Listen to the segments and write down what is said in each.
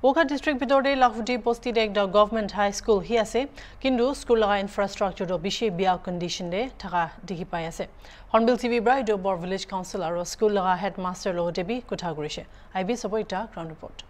Oka district bidore Lakhvuti posti de ekta government high school hi ase kindu school laga infrastructure do bishi bia condition de thaka dikhi pai ase. Hornbill TV bra do bor village council aro school laga headmaster lo debi kotha gorise. IB saboita ground report.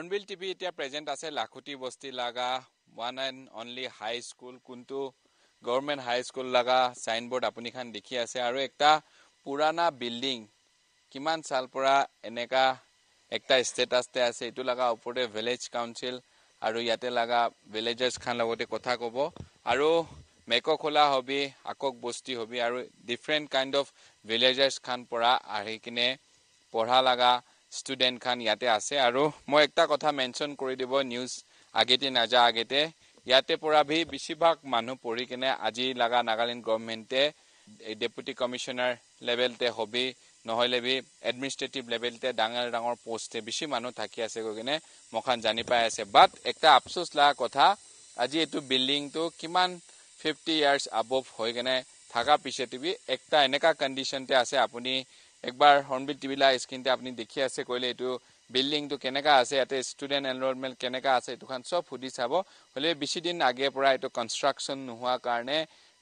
Hornbill TV এতিয়া present আছে লাখুটি বস্তি লাগা one and only high school kuntu government high school laga signboard apuni khan dekhi ase aru ekta purana building kiman sal pora eneka ekta status te ase etu laga upore village council aru yate laga villagers khan logote kotha kobo aru meko khola hobi akok bosti hobi aru different kind of villagers khan pora ahi kine porha laga student khan yate ase aru moi ekta kotha mention kori dibo news agete naja agete yate pora bhi bishibhag manu pori kine aji laga Nagaland government te deputy commissioner level te hobi nohole bhi administrative level te dangor post te bishi manu thaki ase go kine mokhan jani pai ase but ekta afsos la kotha aji etu building to kiman 50 years above hoi kine thaka pichete bhi ekta eneka condition te ase apuni একবার hornbill TV লা screen তে আপনি দেখি আছে কইলে এটু building তো কেনেকা আছে এতে স্টুডেন্ট এনরোলমেন্ট কেনেকা আছে এটু খান সব ফুডি চাবো হলে বেশি দিন আগে পড়া এটু কনস্ট্রাকশন নোহোৱা কাৰণে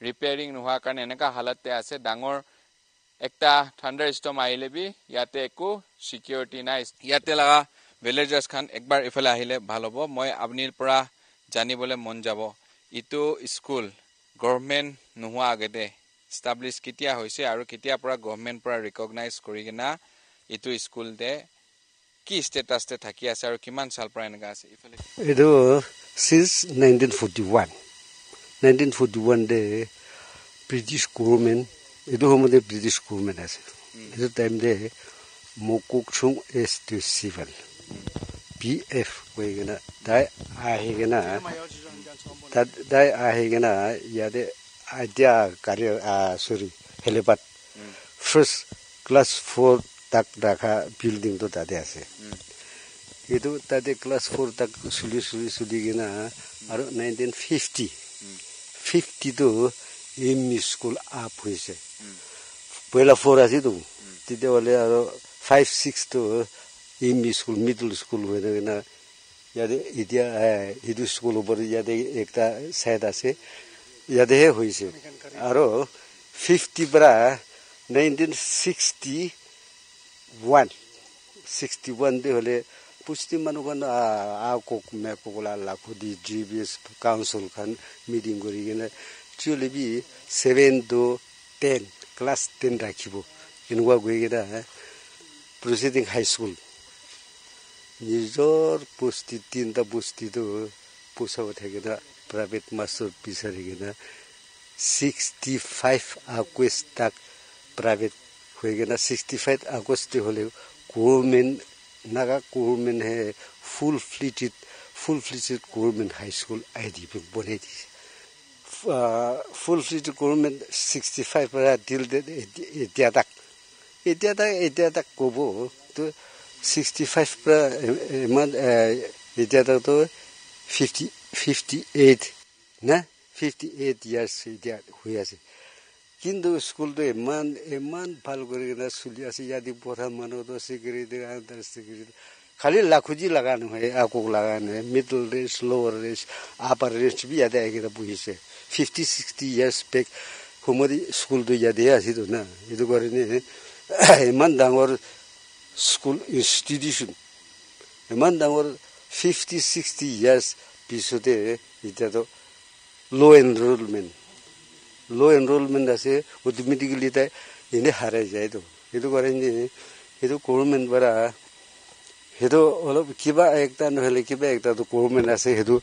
ৰিপেয়াৰিং নোহোৱা কারণে এনেকা হালতে আছে ডাঙর একটা থান্ডার স্টর্ম আইলে বি ইয়াতে একো সিকিউরিটি নাই ইয়াতে লাগা ভিলেজার্স খান একবার ইফালে আহিলে ভাল হবো মই আপনিৰ পৰা জানিবলে মন যাব ইটো স্কুল গভৰ্নমেন্ট নোহোৱা আগতে establish kitia hoise aru kitia pura government pura recognize korigena itu school de ki status te thaki ase aru kiman sal pura enga ase ifale edo since 1941 de British government edo homode British government ase edo time de mokuk chung S27 PF koigena dai ahigena dai ahigena yade idea career sorry helipad first class 4 tak dakha building to tade ase edu tade class 4 tak suli gina aru 1950 to ME school up hoise pela 4 ase to tide wale aru 5 6 to ME school middle school hoye gina yade idea edu school upor yade ekta side ase yade hoise aro 50 bra 1961 de hole pusti manu kan a kok me kola la khudi GBS council khan meeting gori gena chule bi 7 to 10 class 10 rakhibo inwa goigeda proceeding high school nijor pusti tinta pusti to pusa uthegeda private master pisarigena 65 August tak private hoigena 65 August hole government naga government hai full fledged government high school IDP bonai di full fledged government 65 para till etia tak kobo to 65 para man etia tak to 58 na 58 years dia hoyase kindu school to eman bhal korigena suli ase yadi pora mano to security under security khali lakhuji laganu hai akok laganu middle range lower range upper range bi yada ekira buhise 50 60 years back homodi school to yadi ase to na edu korine eman dangor school institution eman dangor 50 60 years pisode ita to low enrollment ase automatically ta ine hare jai to edu korine edu government bara হেতু অলপ কিবা একটা নহলে কিবা একটা তো government আছে হেতু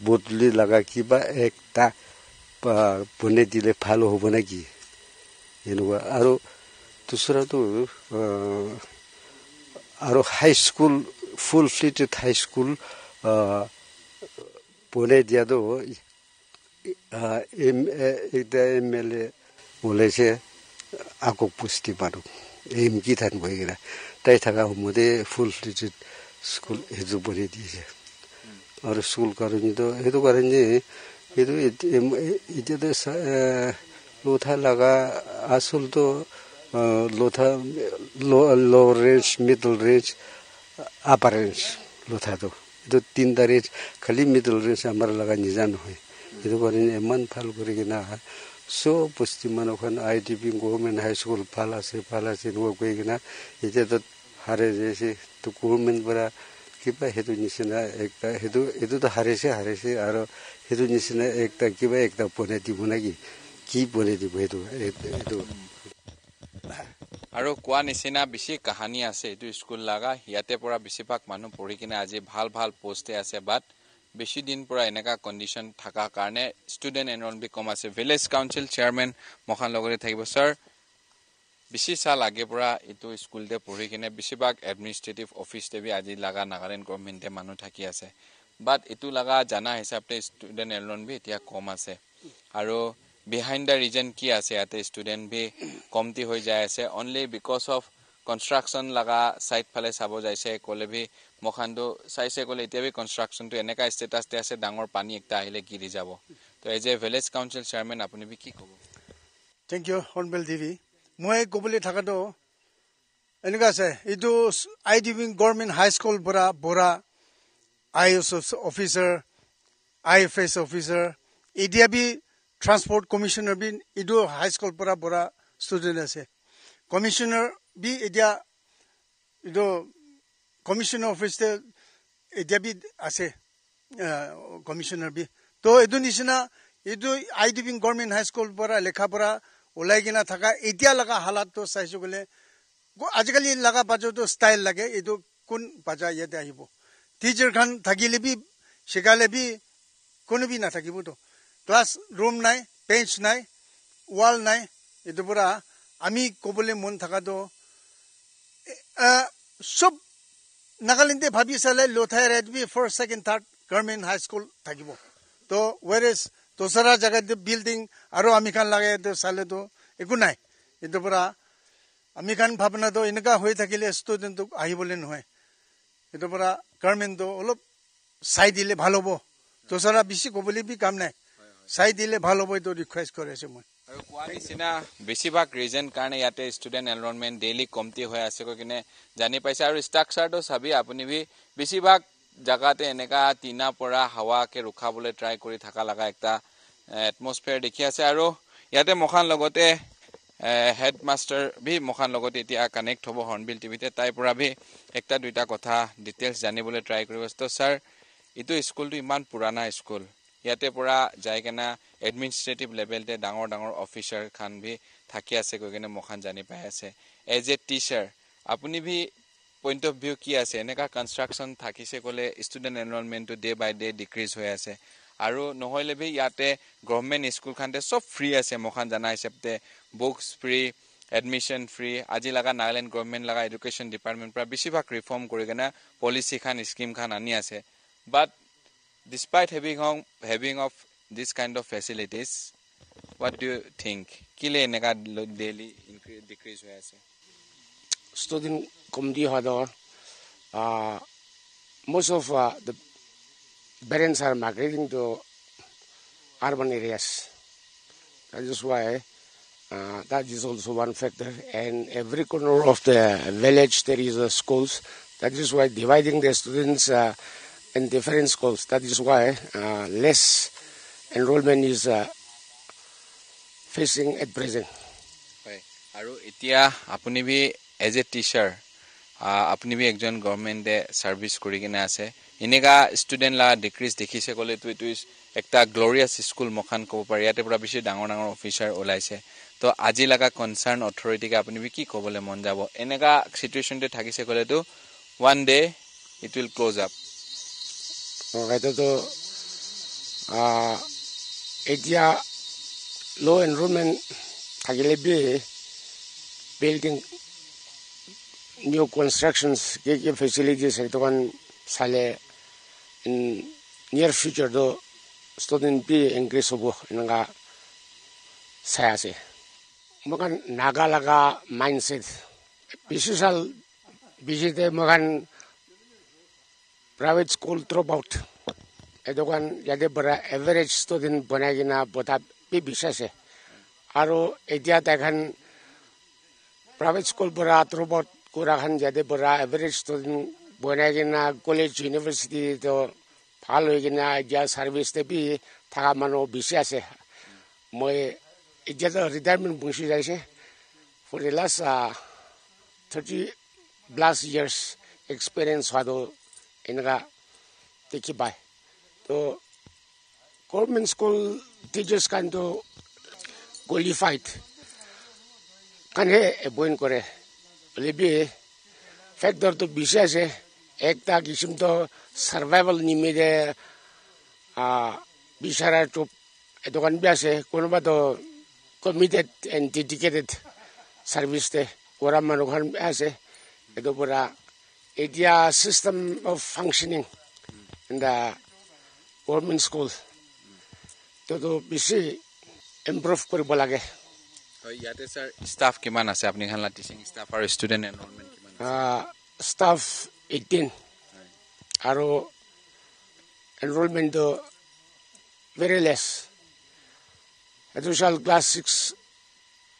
বদলি লাগা কিবা একটা বনে দিলে ভালো হবে নাকি এনেকুৱা আৰু দুসৰাটো আৰু হাই স্কুল ফুল ফ্লেটেড হাই স্কুল বনে দিয়াটো এটা MLA ওলাইছে আকৌ পুষ্টি মানুহ কি থাকিব এইকেইটা তাই থকা সময়তে ফুল ফ্লেটেড স্কুল সেইটো বনাই দিছে আৰু স্কুল কাৰণেতো সেইটো কাৰণে সেইটো এতিয়াতো লোথা লগা আচলটো লোথা low range middle range upper range লোথাটো এইটো তিনিটা ৰেঞ্জ খালি মিডল ৰেঞ্জ আমাৰ লগা নিজা নহয় সেইটো কাৰণে ইমান ভাল কৰি কিনা চব বস্তি মানুহখন IDP গভৰ্ণমেণ্ট হাই স্কুল ভাল আছে এনেকুৱা কৈ কিনা এতিয়াতো হাৰে যাইছে তো গভৰ্ণমেণ্ট পৰা কিবা সেইটো নিচিনা একটা সেইটোতো হাৰিছে আৰু সেইটো নিচিনা একটা কিবা একটা বনাই দিব নাকি কি বনাই দিব সেইটো আৰু কোৱা নিচিনা বেছি কাহানী আছে এইটো স্কুল লাগা ইয়াতে পৰা বেছিভাগ মানুহ পঢ়ি কিনে আজি ভাল ভাল পোষ্টে আছে বাট বেছি দিন পৰা এনেকা কণ্ডিশ্যন থকা কাৰণে ষ্টুডেণ্ট এনৰলমেণ্ট কম আছে ভিলেজ কাউন্সিল চেয়াৰমেন মখান লগতে থাকিব স্যাৰ বেছি সাল আগে পৰা এইটো স্কুলতে পঢ়ি কিনে বেছিভাগ এডমিনিষ্ট্ৰেটিভ অফিচতে বি আজি লাগা নাগালেণ্ড গভৰ্ণমেণ্টে মানুহ থাকি আছে বাট এইটো লাগা জানা হিচাপে ষ্টুডেণ্ট এনৰলমেণ্ট এতিয়া কম আছে আৰু behind the region কি আছে ইয়াতে ষ্টুডেণ্ট বি কমতি হৈ যায় আছে অনলি বিকজ অফ কনষ্ট্ৰাকশ্যন লাগা সাইড ফালে চাব যাইছে কলে বি মখানটো চাইছে কলে এতিয়া বি কনষ্ট্ৰাকশ্যনটো এনেকা ষ্টেটাছতে আছে ডাঙৰ পানী একটা আহিলে গিৰি যাব তো as a village council chairman আপুনি বি কি ক'ব থ্যাংক ইউ হনবেল টিভি মই ক'বলৈ থাকাটো এনেকুৱা আছে এইটো IDP গভৰ্ণমেণ্ট হাই স্কুল পৰা Bora IAS officer IFS officer এতিয়া বি ট্ৰান্সপোৰ্ট কমিশনাৰ বি ইডো হাই স্কুল পৰা বড়া স্টুডেন্ট আছে কমিশনার বি এতিয়া ইডো কমিশনার অফিসতে এতিয়া বি আছে কমিশনার বি তো এদু নিচিনা ইডো IDP গভর্নমেন্ট হাই স্কুল পৰা লেখা পৰা ওলাই কিনা থাকা এতিয়া লাগা হালাত তো চাইছো গলে আজিকালি লাগা বাজতো স্টাইল লাগে ইডো কোন বাজা ইয়াতে আহিব টিচার খান থাকিলে বি শিকালে বি কোনো বি না থাকিব তো ক্লাস রুম নাই বেঞ্চ নাই ওয়াল নাই এটো পুরা আমি কবলে মন থাকা তো সব নাগালেন্ডে ভাবি চালে লোথাই রেডবি ফার্স্ট সেকেন্ড থার্ড গভর্নমেন্ট হাই স্কুল থাকিব তো ওয়ারেস দোসরা জায়গাতে বিল্ডিং আরো আমি খান লাগে তো চালে তো একো নাই এটো পুরা আমি খান ভাবনা তো এনেকা হয়ে থাকিলে স্টুডেন্ট আহিবলে নহয় এটো পুরা গভর্নমেন্ট তো অলপ চাই দিলে ভাল হবো দোসরা বেশি কবলে বি কাম নাই চাই দিলে ভাল হ'ব তো ৰিকুৱেষ্ট কৰিছে মই আৰু কোৱা নিচিনা বেছিভাগ ৰিজন কাৰণে ইয়াতে ষ্টুডেণ্ট এনৰলমেণ্ট ডেইলি কমতি হৈ আছে কিনে জানি পাইছে আৰু ষ্ট্ৰাকচাৰটো চাবি আপুনি বি বেছিভাগ জাগাতে এনেকা টিনা পৰা হাৱাকে ৰখাবলৈ ট্ৰাই কৰি থকা লগা একটা এটমস্ফিয়াৰ দেখি আছে আৰু ইয়াতে মখান লগতে হেডমাষ্টাৰ বি মখান লগতে এতিয়া কানেক্ট হ'ব হৰ্ণবিল টিভিতে তাই পৰা বি একটা দুইটা কথা ডিটেইলছ জানিবলৈ ট্ৰাই কৰিব তো স্যাৰ এইটো স্কুলটো ইমান পুৰানা স্কুল ইয়াতে পৰা যায় কেনা এডমিনিষ্ট্ৰেটিভ লেভেলতে ডাঙৰ ডাঙৰ অফিচাৰ খান ভি থাকি আছে কৈ কেনে মখান জানি পাই আছে এজ এ টিচাৰ আপুনি ভি পইণ্ট অফ ভিউ কি আছে এনেকা কনষ্ট্ৰাকশ্যন থাকিছে ক'লে ষ্টুডেণ্ট এনৰলমেণ্টটো ডে বাই ডে ডিক্ৰিজ হৈ আছে আৰু নহ'লে ভি ইয়াতে গভৰ্ণমেণ্ট স্কুল খানতে চব ফ্ৰী আছে মখান জানা হিচাপতে বুকছ ফ্ৰী এডমিশ্যন ফ্ৰী আজি লগা নাগালেণ্ড গভৰ্ণমেণ্ট লগা এডুকেশ্যন ডিপাৰ্টমেণ্ট পৰা বেছিভাগ ৰিফৰ্ম কৰি কেনে পলিচি খান স্কিম খান আনি আছে বাট despite having of this kind of facilities what do you think kile eneka daily decrease hoy ase student committee hado most of the parents are migrating to urban areas that is why that is also one factor and every corner of the village there is a schools that is why dividing the students in different schools. That is why less enrollment is facing at present. Right. Aru itia apuni bhi as a teacher apuni bhi ekjon government de service kori kina ase inega student la decrease dekhise kole tu ekta glorious school mokhan ko pari ate pura bishi dangor dangor officer olaise তো আজি লাগা concern authority কে আপনি কি কবলে মন যাব এনেকা situation তে থাকিছে কলে তো one day it will close up এটা তো এতিয়া লো এনরোলমেন্ট থাকিলে বি বিল্ডিং নিউ কনস্ট্রাকশনস কে ফ্যাসিলিটিস এতন সালে in near future do student be increase hobo nga sayase mogan nagalaga mindset bisal bijite mogan private school dropout edogan yade bara average student banagina bota bi bisase aro edia dekhan private school bara dropout kurahan yade bara average student banagina college university to ভাল হৈ কিনা এতিয়া service দেবি থাকা মানুহ বেছি আছে মই এতিয়া তো রিটায়ারমেন্ট বসি যাইছে for the last 30+ years experience হয়তো এনেকা দেখি পাই তো government school teachers kind qualified কানে এপয়েন্ট করে বলে ফ্যাক্টর তো বেশি আছে একটা কিসিম তো সার্ভাইভাল নিমিত্তে বিচারা তো দোকান বি আছে কোনোবা তো কমিটেড এন্ড ডেডিকেটেড সার্ভিস তে করা মানুহ আছে এটো পৰা এতিয়া system of functioning in the government school তো বেছি ইম্প্ৰুভ কৰিব লাগে ইয়াতে স্যাৰ স্টাফ কিমান আছে আপনি খানলা টিচিং স্টাফ আৰু স্টুডেন্ট এনরোলমেন্ট কিমান staff 18 aro enrollment very less additional class 6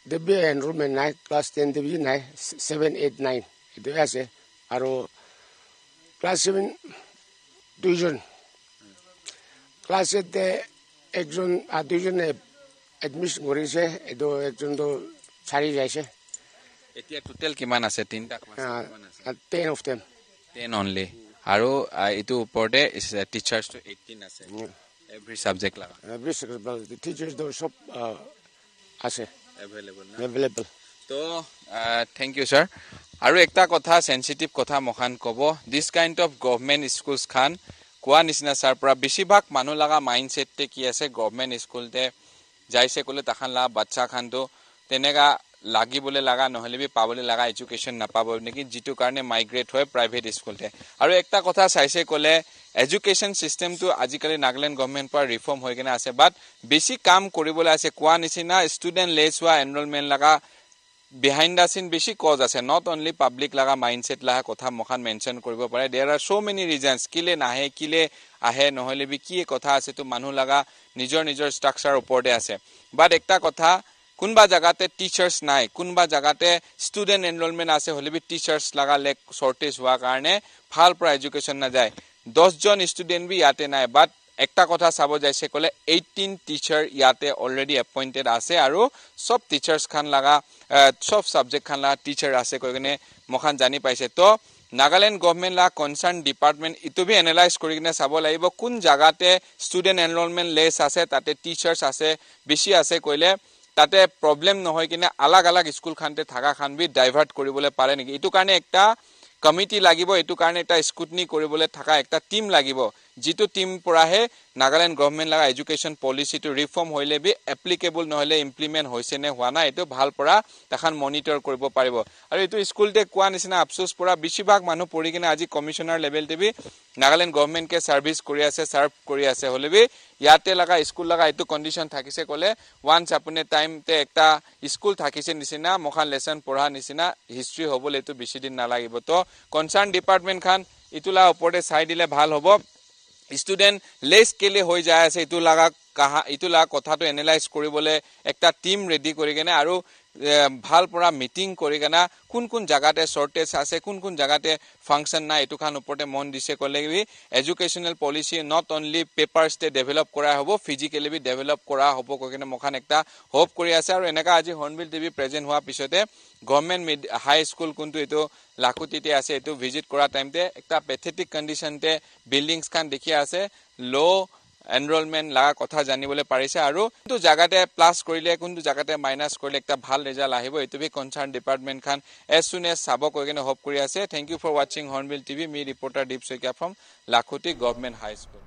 the be enrollment 9 class 10 the be 9 7 8 9 itu ase aro class 7 দুইজন class 8 te ekjon দুইজন admission করিছে এটো একজন তো ছাড়ি যাইছে এতিয়া টোটাল কিমান আছে তিনটা ক্লাস কিমান আছে 10 of them 10 only আৰু ইটো ওপৰতে টিচাৰ্স to 18 আছে every subject লাগা every subject the teachers do সব আছে available তো thank you sir আৰু একটা কথা সেনসিটিভ কথা মখান কব this kind of government schools খান কোৱা নিচিনা স্যাৰ পৰা বেছিভাগ মানুহ লাগা মাইন্ডসেট তে কি আছে গভৰ্নমেন্ট স্কুল তে যাইছে কলে তাখান লা বাচ্চা খান তো তেনেকা লাগিবলে লাগা নহলে বি পাবলে লাগা এডুকেশন নাপাব নেকি যেটো কাৰণে মাইগ্ৰেট হয় প্ৰাইভেট স্কুলতে আৰু একটা কথা চাইছে কলে এডুকেশন সিস্টেম তো আজিকালি নাগাল্যান্ড গভৰ্নমেন্ট পৰা ৰিফৰ্ম হৈ গনে আছে বাট বেছি কাম কৰিবলে আছে কোৱা নিচিনা স্টুডেন্ট লেস হোৱা এনরোলমেন্ট লাগা behind the scene বেছি কজ আছে not only public লাগা মাইন্ডসেট লাগা কথা মখান মেনশন কৰিব পাৰে there are so many reasons কিলে নাহে কিলে আহে নহলে বি কি কথা আছে তো মানুহ লাগা নিজৰ নিজৰ স্ট্ৰাকচাৰ ওপৰতে আছে বাট একটা কথা কোনবা জায়গাতে টিচার্স নাই কোনবা জায়গাতে স্টুডেন্ট এনরোলমেন্ট আছে হলে বি টিচার্স লাগা লেক শর্টেজ হোৱা কাৰণে ভাল প্ৰ এডুকেশন না যায় 10 জন স্টুডেন্ট বি ইয়াতে নাই বাট একটা কথা চাব যাইছে কলে 18 টিচার ইয়াতে অলরেডি এপয়েন্টেড আছে আৰু সব টিচার্স খান লাগা সব সাবজেক্ট খান লাগা টিচার আছে কইনে মখান জানি পাইছে তো নাগাল্যান্ড গভর্নমেন্ট লা কনসার্ন ডিপার্টমেন্ট ইটো বি এনালাইজ কৰি কিনে চাব লাগিব কোন জায়গাতে স্টুডেন্ট এনরোলমেন্ট লেস আছে তাতে টিচার্স আছে বেছি আছে কইলে তাতে প্রবলেম নহয় কিনে আলাগ আলাগ স্কুল খানতে থাকা খান বি ডাইভার্ট কৰিবলে পাৰে নেকি ইটো কাৰণে একটা কমিটি লাগিব ইটো কাৰণে এটা স্কুটনি কৰিবলে থাকা একটা টিম লাগিব যেটো টিম পৰাহে নাগাল্যান্ড গভৰ্নমেন্ট লাগা এডুকেশন পলিসি টু ৰিফৰ্ম হইলে বি এপ্লিকেবল নহলে ইমপ্লিমেন্ট হৈছে নে হোৱা না এটো ভাল পৰা তাখান মনিটৰ কৰিব পাৰিব আৰু এটো স্কুলতে কোৱা নিচিনা আফসোস পৰা বেছিভাগ মানুহ পৰি কিনে আজি কমিশনাৰ লেভেল দেবি নাগাল্যান্ড গভৰ্নমেন্ট কে সাৰ্ভিস কৰি আছে সাৰ্ভ কৰি আছে হলে বি ইয়াতে লাগা স্কুল লাগা এটো কন্ডিশন থাকিছে কলে ওয়ান্স আপনি টাইম তে একটা স্কুল থাকিছে নিচিনা মখান লেসন পঢ়া নিচিনা হিস্ট্রি হবলে এটো বেছি দিন না লাগিব তো কনসার্ন ডিপার্টমেন্ট খান ইতুলা ওপৰতে চাই দিলে ভাল হ'ব স্টুডেন্ট লেস কেলে হৈ যায় আছে ইটো লাগা কথাটো এনালাইজ কৰিবলে একটা টিম ৰেডি কৰি কেনে আৰু ভাল পৰা মিটিং কৰি কেনা কোন কোন জায়গাতে শৰ্টেজ আছে কোন কোন জায়গাতে ফাংশন নাই এটো খান ওপৰতে মন দিছে কলে এডুকেশনাল পলিসি নট অনলি পেপাৰস তে ডেভেলপ কৰা হ'ব ফিজিক্যালি বি ডেভেলপ কৰা হ'ব কইনে মখান একটা হোপ কৰি আছে আৰু এনেকা আজি হৰ্নবিল টিভি প্ৰেজেন্ট হোৱা পিছতে গভৰ্নমেন্ট হাই স্কুল কোনটো এটো লাকুটিতে আছে এটো ভিজিট কৰা টাইমতে একটা প্যাথেটিক কন্ডিশনতে বিল্ডিংস খান দেখি আছে লো এনৰোলমেণ্ট লাগা কথা জানিবলৈ পাৰিছে আৰু কোনটো জাগাতে প্লাস কৰিলে কোনটো জাগাতে মাইনাস কৰিলে একটা ভাল ৰিজাল্ট আহিব এইটো বি কনসাৰ্ন ডিপাৰ্টমেণ্ট খান এজ সুন এজ চাব কৈ কেনে হোপ কৰি আছে thank you for watching Hornbill TV মি reporter Deep Saikia from Lakhuti government high school